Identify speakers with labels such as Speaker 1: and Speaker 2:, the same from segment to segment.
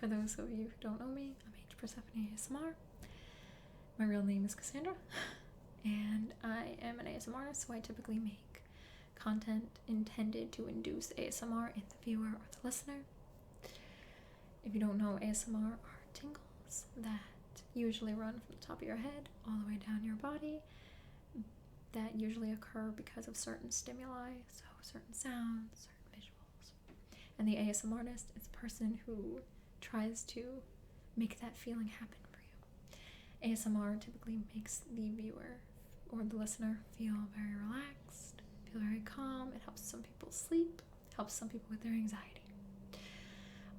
Speaker 1: For those of you who don't know me, I'm H Persephone ASMR. My real name is Cassandra, and I am an ASMR artist, so I typically make content intended to induce ASMR in the viewer or the listener. If you don't know, ASMR are tingles that usually run from the top of your head all the way down your body that usually occur because of certain stimuli, so certain sounds, certain visuals. And the ASMR artist is a person who tries to make that feeling happen for you. ASMR typically makes the viewer or the listener feel very relaxed, feel very calm. It helps some people sleep, helps some people with their anxiety.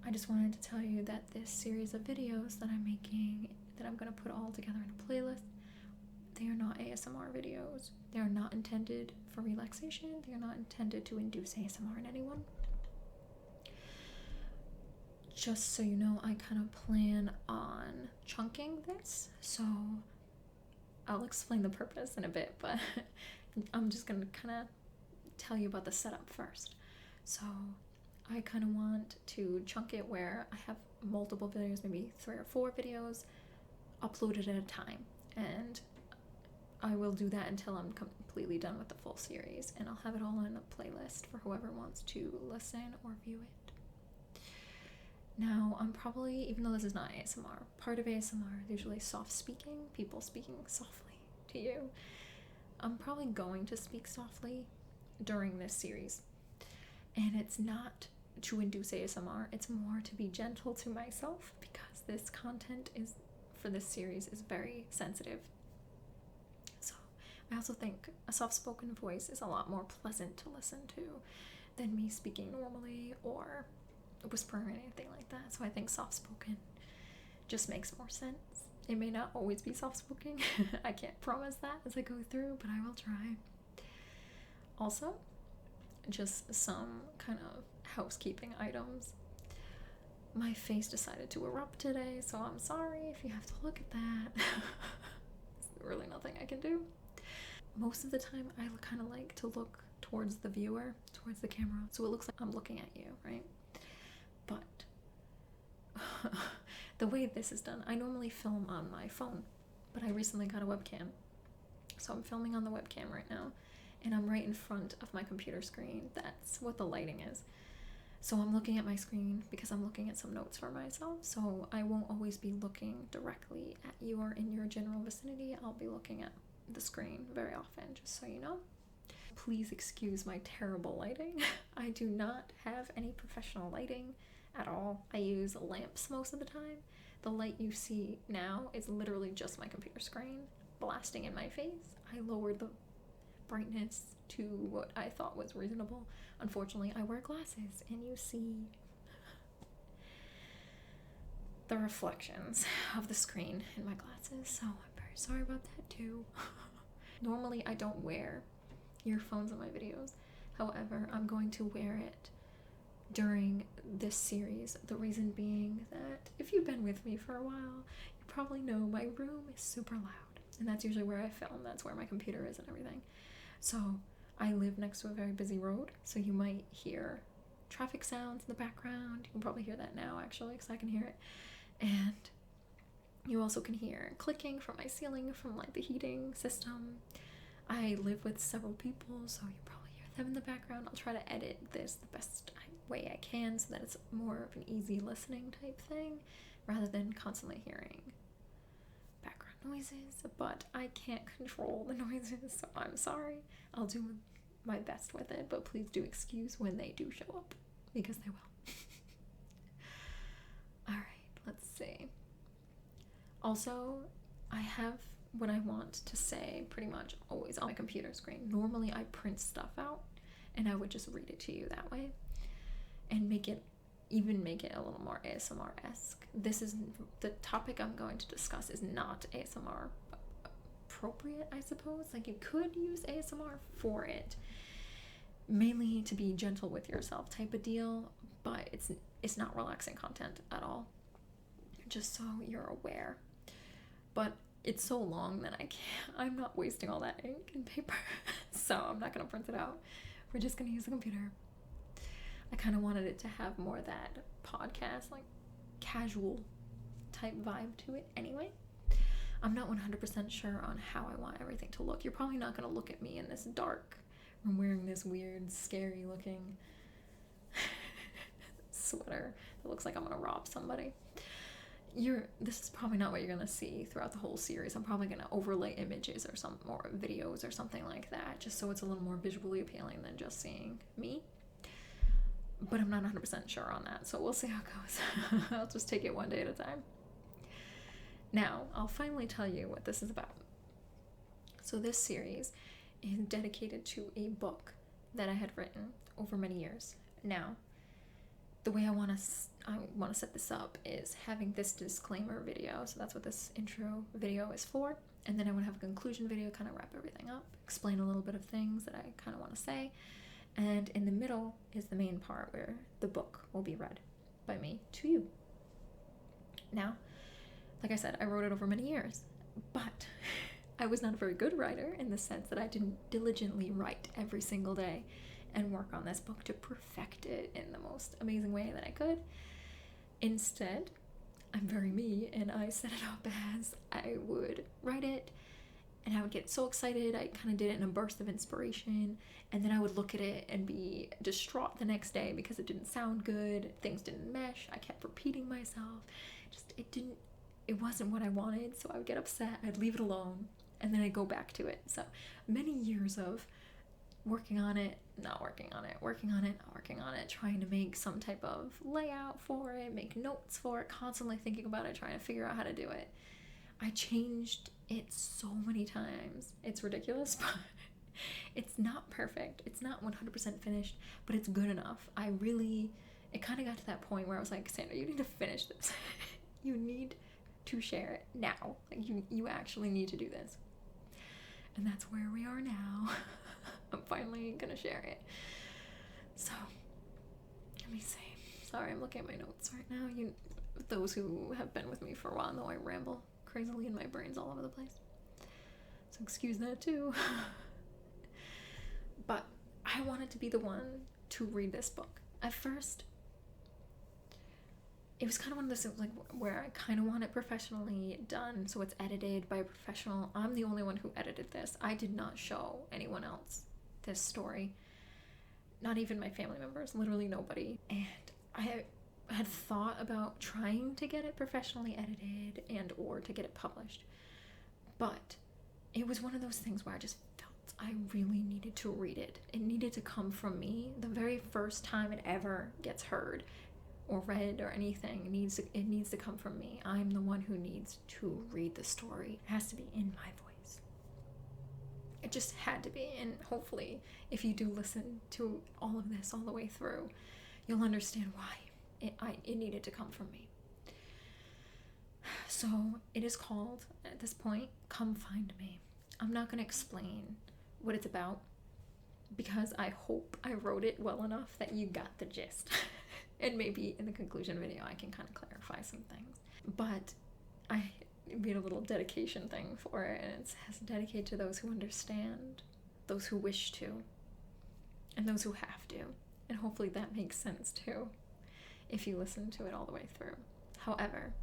Speaker 1: I just wanted to tell you that this series of videos that I'm making, that I'm going to put all together in a playlist, they are not ASMR videos. They are not intended for relaxation. They are not intended to induce ASMR in anyone. Just so you know, I kind of plan on chunking this, so I'll explain the purpose in a bit, but I'm just going to kind of tell you about the setup first. So I kind of want to chunk it where I have multiple videos, maybe 3 or 4 videos uploaded at a time, and I will do that until I'm completely done with the full series, and I'll have it all in a playlist for whoever wants to listen or view it. Now, I'm probably, even though this is not ASMR, part of ASMR is usually soft speaking, people speaking softly to you. I'm probably going to speak softly during this series, and it's not to induce ASMR, it's more to be gentle to myself, because this content is, for this series, is very sensitive. So I also think a soft-spoken voice is a lot more pleasant to listen to than me speaking normally or whispering or anything like that. So I think soft-spoken just makes more sense. It may not always be soft-spoken. I can't promise that as I go through, but I will try. Also, just some kind of housekeeping items. My face decided to erupt today, so I'm sorry if you have to look at that. There's really nothing I can do. Most of the time, I kind of like to look towards the viewer, towards the camera, so it looks like I'm looking at you, right? But the way this is done, I normally film on my phone, but I recently got a webcam. So I'm filming on the webcam right now, and I'm right in front of my computer screen. That's what the lighting is. So I'm looking at my screen because I'm looking at some notes for myself, so I won't always be looking directly at you or in your general vicinity. I'll be looking at the screen very often, just so you know. Please excuse my terrible lighting. I do not have any professional lighting at all. I use lamps most of the time. The light you see now is literally just my computer screen blasting in my face. I lowered the brightness to what I thought was reasonable. Unfortunately, I wear glasses, and you see the reflections of the screen in my glasses, so I'm very sorry about that too. Normally, I don't wear earphones in my videos. However, I'm going to wear it during this series. The reason being that if you've been with me for a while, you probably know my room is super loud, and that's usually where I film. That's where my computer is and everything. So I live next to a very busy road, so you might hear traffic sounds in the background. You can probably hear that now, actually, because I can hear it. And you also can hear clicking from my ceiling from like the heating system. I live with several people, so you probably hear them in the background. I'll try to edit this the best way I can so that it's more of an easy listening type thing rather than constantly hearing background noises, but I can't control the noises, so I'm sorry. I'll do my best with it, but please do excuse when they do show up, because they will. Alright, let's see. Also, I have what I want to say pretty much always on my computer screen. Normally I print stuff out and I would just read it to you that way and make it a little more ASMR-esque. This is the topic I'm going to discuss is not ASMR appropriate, I suppose. Like, you could use ASMR for it, mainly to be gentle with yourself type of deal, but it's not relaxing content at all, just so you're aware. But it's so long that I'm not wasting all that ink and paper, so I'm not gonna print it out. We're just gonna use the computer. I kind of wanted it to have more that podcast like casual type vibe to it anyway. I'm not 100% sure on how I want everything to look. You're probably not going to look at me in this dark room wearing this weird, scary looking sweater that looks like I'm going to rob somebody. This is probably not what you're going to see throughout the whole series. I'm probably going to overlay images or videos or something like that, just so it's a little more visually appealing than just seeing me. But I'm not 100% sure on that, so we'll see how it goes. I'll just take it one day at a time. Now, I'll finally tell you what this is about. So this series is dedicated to a book that I had written over many years. Now, the way I want to set this up is having this disclaimer video. So that's what this intro video is for. And then I want to have a conclusion video, kind of wrap everything up, explain a little bit of things that I kind of want to say. And in the middle is the main part where the book will be read by me to you. Now, like I said, I wrote it over many years, but I was not a very good writer in the sense that I didn't diligently write every single day and work on this book to perfect it in the most amazing way that I could. Instead, I'm very me, and I set it up as I would write it, and I would get so excited. I kind of did it in a burst of inspiration, and then I would look at it and be distraught the next day because it didn't sound good, things didn't mesh, I kept repeating myself, it wasn't what I wanted, so I would get upset, I'd leave it alone, and then I'd go back to it. So many years of working on it, not working on it, working on it, not working on it, trying to make some type of layout for it, make notes for it, constantly thinking about it, trying to figure out how to do it. I changed it so many times. It's ridiculous, but it's not perfect. It's not 100% finished, but it's good enough. It kind of got to that point where I was like, Sandra, you need to finish this. You need to share it now. Like you actually need to do this. And that's where we are now. I'm finally gonna share it. So let me see. Sorry, I'm looking at my notes right now. Those who have been with me for a while know I ramble crazily and my brain's all over the place. So excuse that too. But I wanted to be the one to read this book. At first, it was kind of one of those things like where I kind of want it professionally done, so it's edited by a professional. I'm the only one who edited this. I did not show anyone else this story, not even my family members, literally nobody. And I had thought about trying to get it professionally edited and or to get it published, but it was one of those things where I just felt I really needed to read it. It needed to come from me. The very first time it ever gets heard or read or anything, it needs to come from me. I'm the one who needs to read the story. It has to be in my voice. It just had to be, and hopefully if you do listen to all of this all the way through, you'll understand why it needed to come from me. So it is called, at this point, Come Find Me. I'm not going to explain what it's about because I hope I wrote it well enough that you got the gist. And maybe in the conclusion video I can kind of clarify some things. But I made a little dedication thing for it, and it says dedicate to those who understand, those who wish to, and those who have to. And hopefully that makes sense too if you listen to it all the way through. However,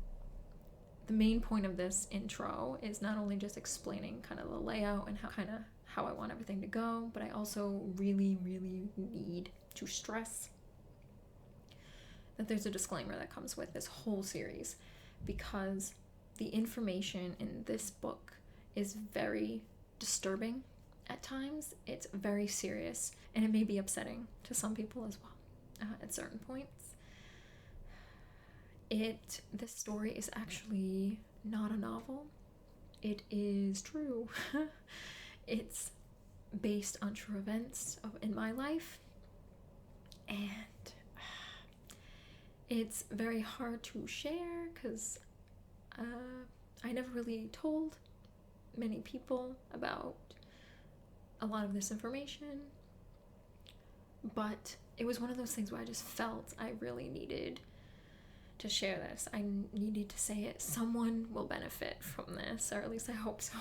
Speaker 1: the main point of this intro is not only just explaining kind of the layout and how I want everything to go, but I also really, really need to stress that there's a disclaimer that comes with this whole series, because the information in this book is very disturbing at times. It's very serious, and it may be upsetting to some people as well at certain points. This story is actually not a novel. It is true. It's based on true events in my life, and it's very hard to share because I never really told many people about a lot of this information, but it was one of those things where I just felt I really needed to share this. I needed to say it. Someone will benefit from this, or at least I hope so.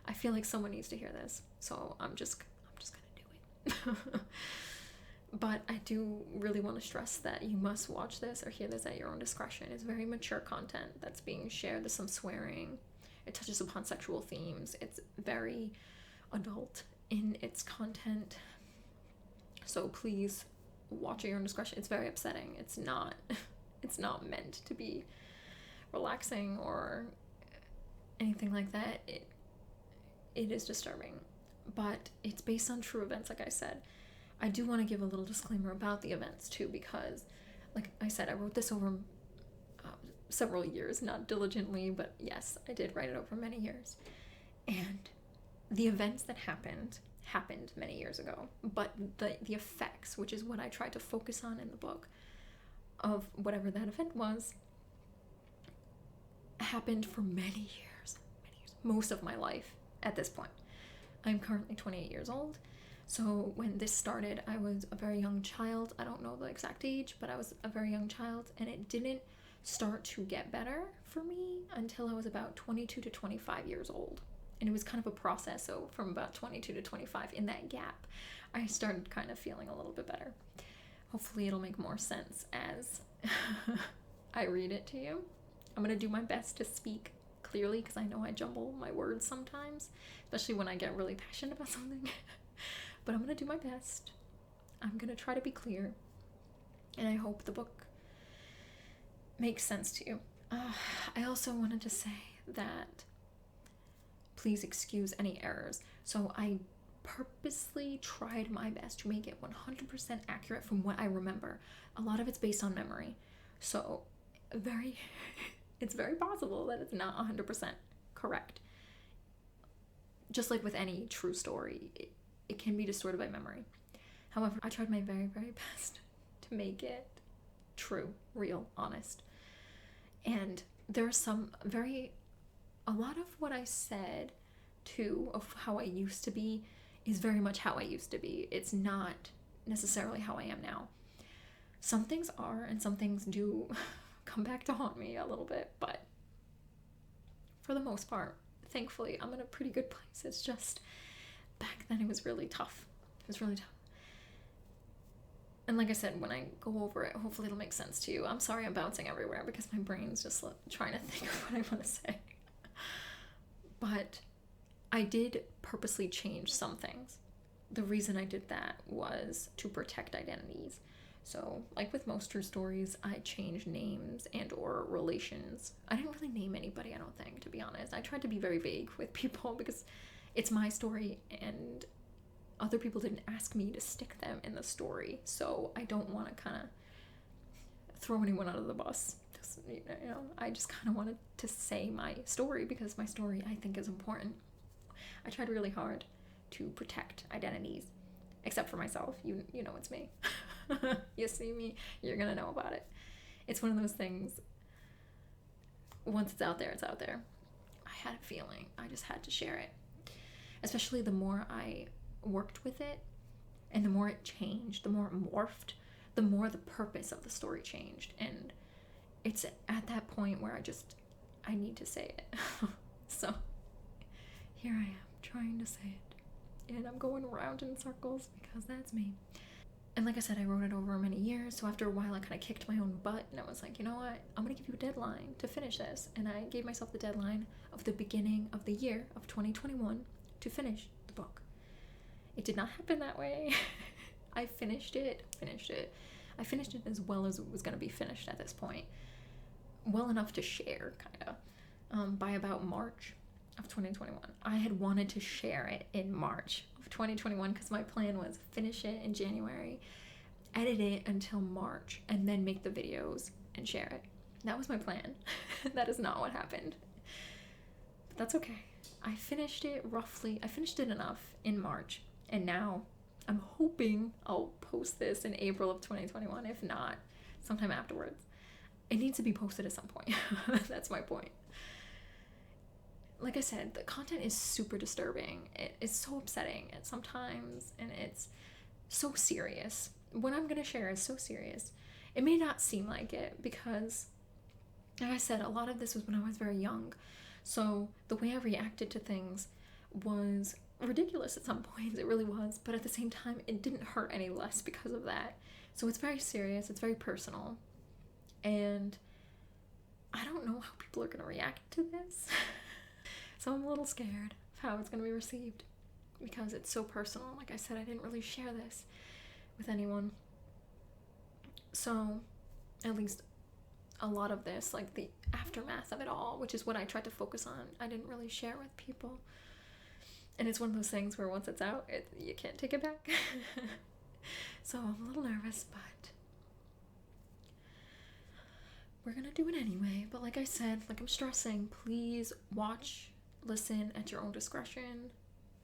Speaker 1: I feel like someone needs to hear this, so I'm just gonna do it. But I do really want to stress that you must watch this or hear this at your own discretion. It's very mature content that's being shared. There's some swearing. It touches upon sexual themes. It's very adult in its content. So please watch at your own discretion. It's very upsetting. It's not meant to be relaxing or anything like that. It is disturbing. But it's based on true events, like I said. I do want to give a little disclaimer about the events too, because like I said, I wrote this over several years, not diligently, but yes, I did write it over many years. And the events that happened many years ago, but the effects, which is what I tried to focus on in the book, of whatever that event was, happened for many years, most of my life at this point. I'm currently 28 years old. So when this started, I was a very young child. I don't know the exact age, but I was a very young child, and it didn't start to get better for me until I was about 22 to 25 years old. And it was kind of a process. So from about 22 to 25, in that gap, I started kind of feeling a little bit better. Hopefully it'll make more sense as I read it to you. I'm going to do my best to speak clearly, because I know I jumble my words sometimes, especially when I get really passionate about something. But I'm going to do my best. I'm going to try to be clear. And I hope the book makes sense to you. I also wanted to say that please excuse any errors. So I purposely tried my best to make it 100% accurate from what I remember. A lot of it's based on memory. So it's very possible that it's not 100% correct. Just like with any true story, it can be distorted by memory. However, I tried my very, very best to make it true, real, honest. And there's a lot of what I said too, of how I used to be, is very much how I used to be. It's not necessarily how I am now. Some things are, and some things do come back to haunt me a little bit, but for the most part, thankfully, I'm in a pretty good place. It's just, back then it was really tough. And like I said, when I go over it, hopefully it'll make sense to you. I'm sorry I'm bouncing everywhere because my brain's just trying to think of what I want to say. But I did purposely change some things. The reason I did that was to protect identities. So, like with most true stories, I changed names and or relations. I didn't really name anybody, I don't think, to be honest. I tried to be very vague with people because it's my story and other people didn't ask me to stick them in the story. So I don't want to kind of throw anyone under the bus. I just kind of wanted to say my story because my story, I think, is important. I tried really hard to protect identities, except for myself. You know it's me. You see me, you're gonna know about it. It's one of those things, once it's out there, it's out there. I had a feeling, I just had to share it. Especially the more I worked with it, and the more it changed, the more it morphed, the more the purpose of the story changed. And it's at that point where I need to say it. So here I am, trying to say it. And I'm going around in circles because that's me. And like I said, I wrote it over many years, so after a while I kind of kicked my own butt, and I was like, you know what, I'm going to give you a deadline to finish this. And I gave myself the deadline of the beginning of the year of 2021 to finish the book. It did not happen that way. I finished it. I finished it as well as it was going to be finished at this point. Well enough to share, kind of, by about March of 2021. I had wanted to share it in March of 2021 because my plan was finish it in January, edit it until March, and then make the videos and share it. That was my plan. That is not what happened. But that's okay. I finished it enough in March, and now I'm hoping I'll post this in April of 2021, if not sometime afterwards. It needs to be posted at some point. That's my point. Like I said, the content is super disturbing. It's so upsetting at sometimes, and it's so serious. What I'm going to share is so serious. It may not seem like it because, like I said, a lot of this was when I was very young. So the way I reacted to things was ridiculous at some points, it really was, but at the same time, it didn't hurt any less because of that. So it's very serious, it's very personal, and I don't know how people are going to react to this. So I'm a little scared of how it's going to be received because it's so personal. Like I said, I didn't really share this with anyone. So at least a lot of this, like the aftermath of it all, which is what I tried to focus on, I didn't really share with people. And it's one of those things where once it's out, you can't take it back. So I'm a little nervous, but we're gonna do it anyway. But like I said, like I'm stressing, please watch, listen at your own discretion.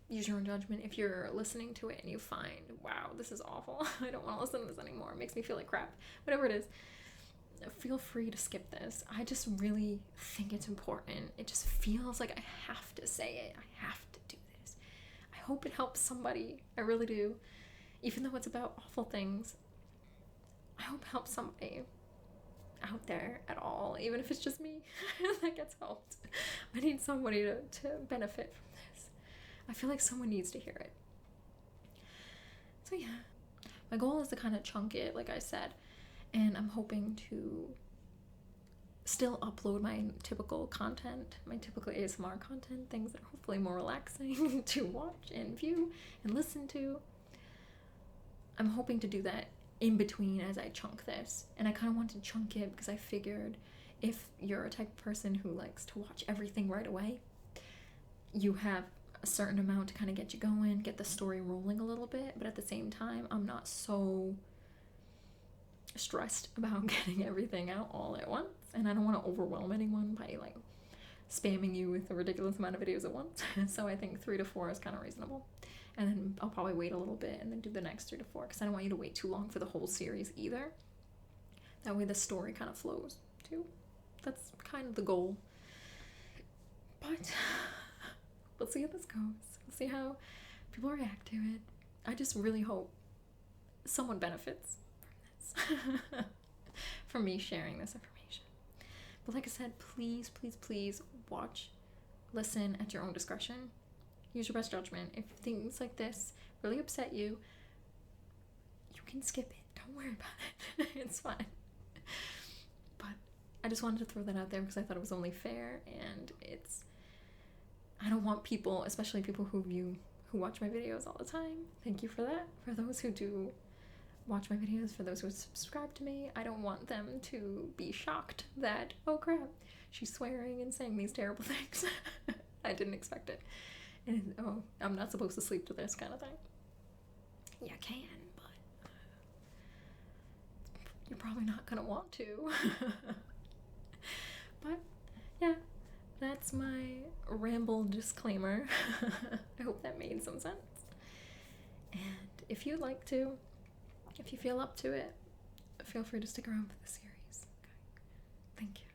Speaker 1: Use your own judgment. If you're listening to it and you find, wow, this is awful, I don't want to listen to this anymore, it makes me feel like crap, whatever it is, feel free to skip this. I just really think it's important. It just feels like I have to say it. I have to do this. I hope it helps somebody. I really do. Even though it's about awful things, I hope it helps somebody out there at all, even if it's just me that gets helped. I need somebody to benefit from this. I feel like someone needs to hear it. So yeah, my goal is to kind of chunk it, like I said, and I'm hoping to still upload my typical content, my typical ASMR content, things that are hopefully more relaxing to watch and view and listen to. I'm hoping to do that in between as I chunk this, and I kind of want to chunk it because I figured if you're a type of person who likes to watch everything right away, you have a certain amount to kind of get you going, get the story rolling a little bit, but at the same time, I'm not so stressed about getting everything out all at once, and I don't want to overwhelm anyone by like spamming you with a ridiculous amount of videos at once. So I think 3 to 4 is kind of reasonable. And then I'll probably wait a little bit and then do the next 3 to 4 because I don't want you to wait too long for the whole series either. That way the story kind of flows too. That's kind of the goal. But we'll see how this goes. We'll see how people react to it. I just really hope someone benefits from this. From me sharing this information. But like I said, please, please, please watch, listen at your own discretion. Use your best judgment. If things like this really upset you, you can skip it. Don't worry about it. It's fine. But I just wanted to throw that out there because I thought it was only fair, and I don't want people, especially people who watch my videos all the time. Thank you for that. For those who do watch my videos, for those who subscribe to me, I don't want them to be shocked that, oh crap, she's swearing and saying these terrible things. I didn't expect it. And oh, I'm not supposed to sleep to this kind of thing. Yeah, I can, but you're probably not gonna want to. But yeah, that's my ramble disclaimer. I hope that made some sense. And if you'd like to, if you feel up to it, feel free to stick around for the series. Okay. Thank you.